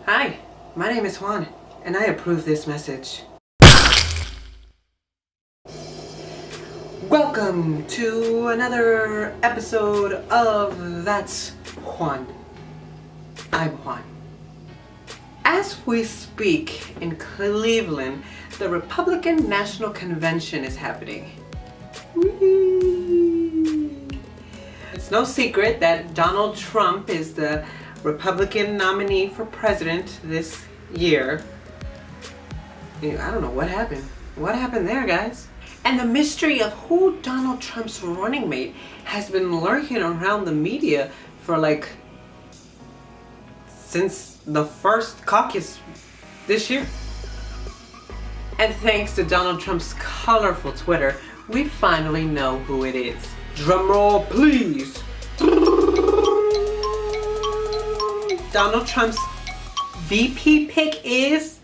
Hi, my name is Juan, and I approve this message. Welcome to another episode of That's Juan. I'm Juan. As we speak in Cleveland, the Republican National Convention is happening. Whee! It's no secret that Donald Trump is the Republican nominee for president this year. I don't know what happened. What happened there, guys? And the mystery of who Donald Trump's running mate has been lurking around the media for since the first caucus this year. And thanks to Donald Trump's colorful Twitter, we finally know who it is. Drumroll, please. Donald Trump's VP pick is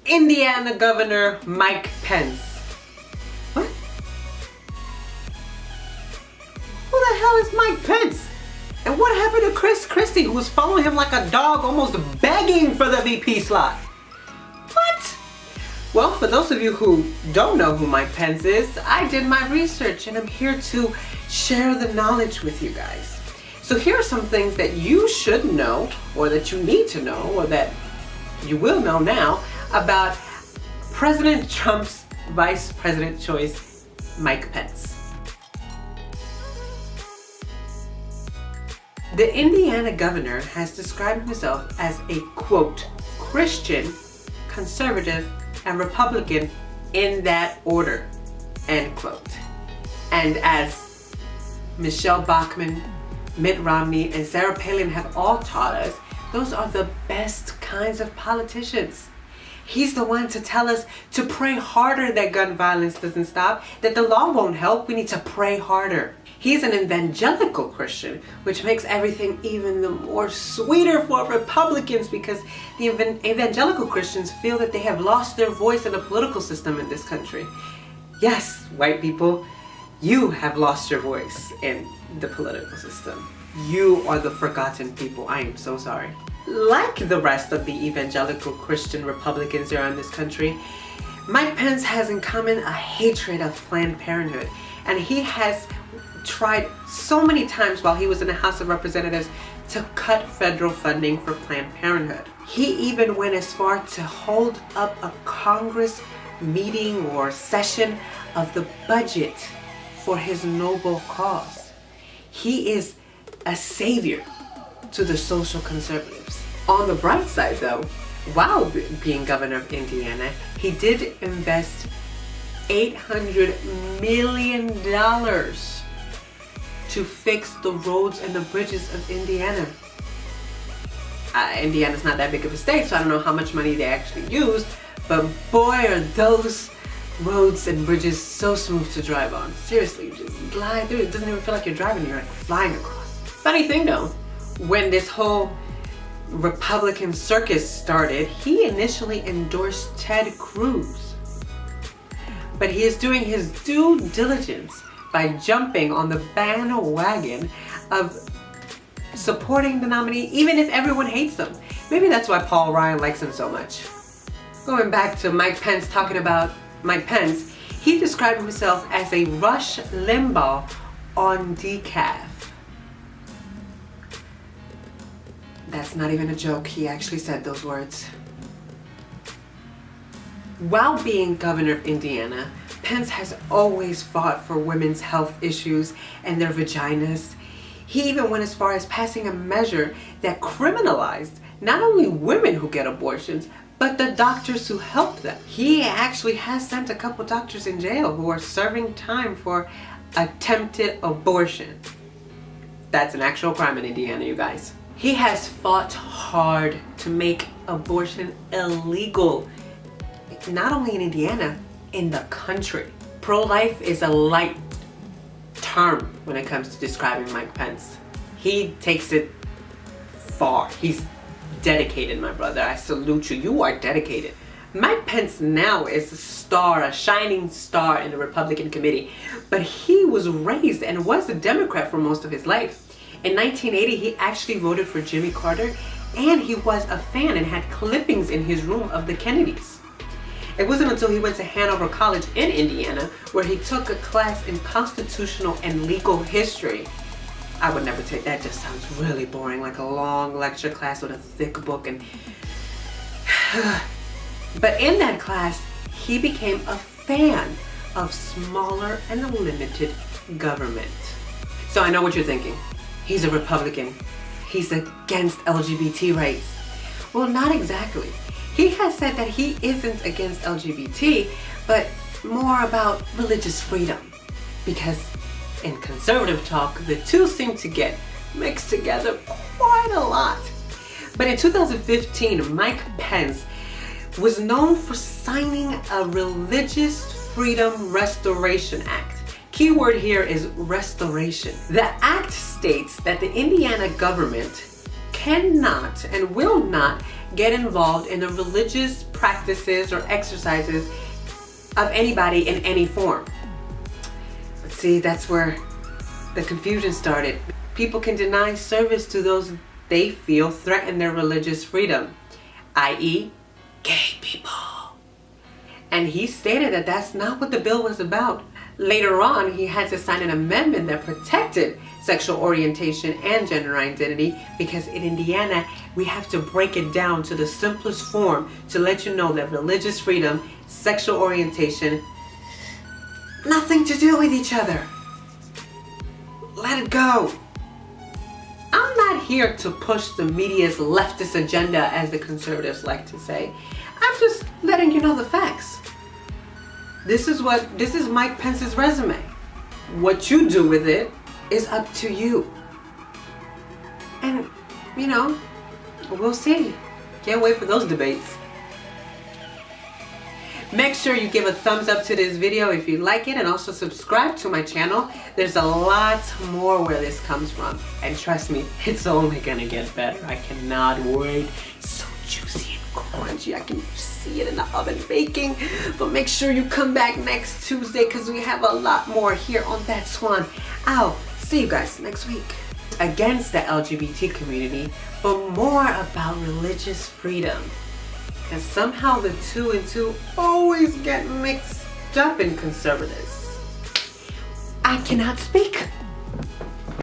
Indiana Governor Mike Pence. What? Who the hell is Mike Pence? And what happened to Chris Christie, who was following him like a dog, almost begging for the VP slot? What? Well, for those of you who don't know who Mike Pence is, I did my research and I'm here to share the knowledge with you guys. So here are some things that you should know, or that you need to know, or that you will know now about President Trump's vice president choice, Mike Pence. The Indiana governor has described himself as a, quote, Christian, conservative, and Republican in that order, end quote. And as Michelle Bachmann, Mitt Romney, and Sarah Palin have all taught us, those are the best kinds of politicians. He's the one to tell us to pray harder that gun violence doesn't stop, that the law won't help, we need to pray harder. He's an evangelical Christian, which makes everything even the more sweeter for Republicans, because the evangelical Christians feel that they have lost their voice in the political system in this country. Yes, white people, you have lost your voice in the political system. You are the forgotten people. I am so sorry. Like the rest of the evangelical Christian Republicans around this country, Mike Pence has in common a hatred of Planned Parenthood. And he has tried so many times while he was in the House of Representatives to cut federal funding for Planned Parenthood. He even went as far to hold up a Congress meeting or session of the budget for his noble cause. He is a savior to the social conservatives. On the bright side though, while being governor of Indiana, he did invest $800 million to fix the roads and the bridges of Indiana. Indiana's not that big of a state, so I don't know how much money they actually used, but boy are those roads and bridges so smooth to drive on. Seriously, you just glide through. It doesn't even feel like you're driving, you're like flying across. Funny thing though, when this whole Republican circus started, he initially endorsed Ted Cruz. But he is doing his due diligence by jumping on the bandwagon of supporting the nominee, even if everyone hates him. Maybe that's why Paul Ryan likes him so much. Going back to Mike Pence, talking about Mike Pence, he described himself as a Rush Limbaugh on decaf. That's not even a joke, he actually said those words. While being governor of Indiana, Pence has always fought for women's health issues and their vaginas. He even went as far as passing a measure that criminalized not only women who get abortions, but the doctors who help them. He actually has sent a couple doctors in jail who are serving time for attempted abortion. That's an actual crime in Indiana, you guys. He has fought hard to make abortion illegal, not only in Indiana, in the country. Pro-life is a light term when it comes to describing Mike Pence. He takes it far. He's dedicated, my brother. I salute you. You are dedicated. Mike Pence now is a star, a shining star in the Republican committee, but he was raised and was a Democrat for most of his life. In 1980, he actually voted for Jimmy Carter And he was a fan and had clippings in his room of the Kennedys. It wasn't until he went to Hanover College in Indiana where he took a class in constitutional and legal history. I would never take that, just sounds really boring, like a long lecture class with a thick book. And but in that class, he became a fan of smaller and limited government. So I know what you're thinking. He's a Republican. He's against LGBT rights. Well, not exactly. He has said that he isn't against LGBT, but more about religious freedom. Because in conservative talk, the two seem to get mixed together quite a lot. But in 2015, Mike Pence was known for signing a Religious Freedom Restoration Act. Keyword here is restoration. The act states that the Indiana government cannot and will not get involved in the religious practices or exercises of anybody in any form. But see, that's where the confusion started. People can deny service to those they feel threaten their religious freedom, i.e., gay people. And he stated that that's not what the bill was about. Later on, he had to sign an amendment that protected sexual orientation and gender identity, because in Indiana, we have to break it down to the simplest form to let you know that religious freedom, sexual orientation, nothing to do with each other. Let it go. I'm not here to push the media's leftist agenda, as the conservatives like to say. I'm just letting you know the facts. This is Mike Pence's resume. What you do with it is up to you. And, you know, we'll see. Can't wait for those debates. Make sure you give a thumbs up to this video if you like it, and also subscribe to my channel. There's a lot more where this comes from. And trust me, it's only gonna get better. I cannot wait. So juicy and crunchy. I can see it in the oven baking. But make sure you come back next Tuesday, because we have a lot more here on That Swan. I'll see you guys next week. Against the LGBT community, but more about religious freedom. And somehow the two and two always get mixed up in conservatives. I cannot speak.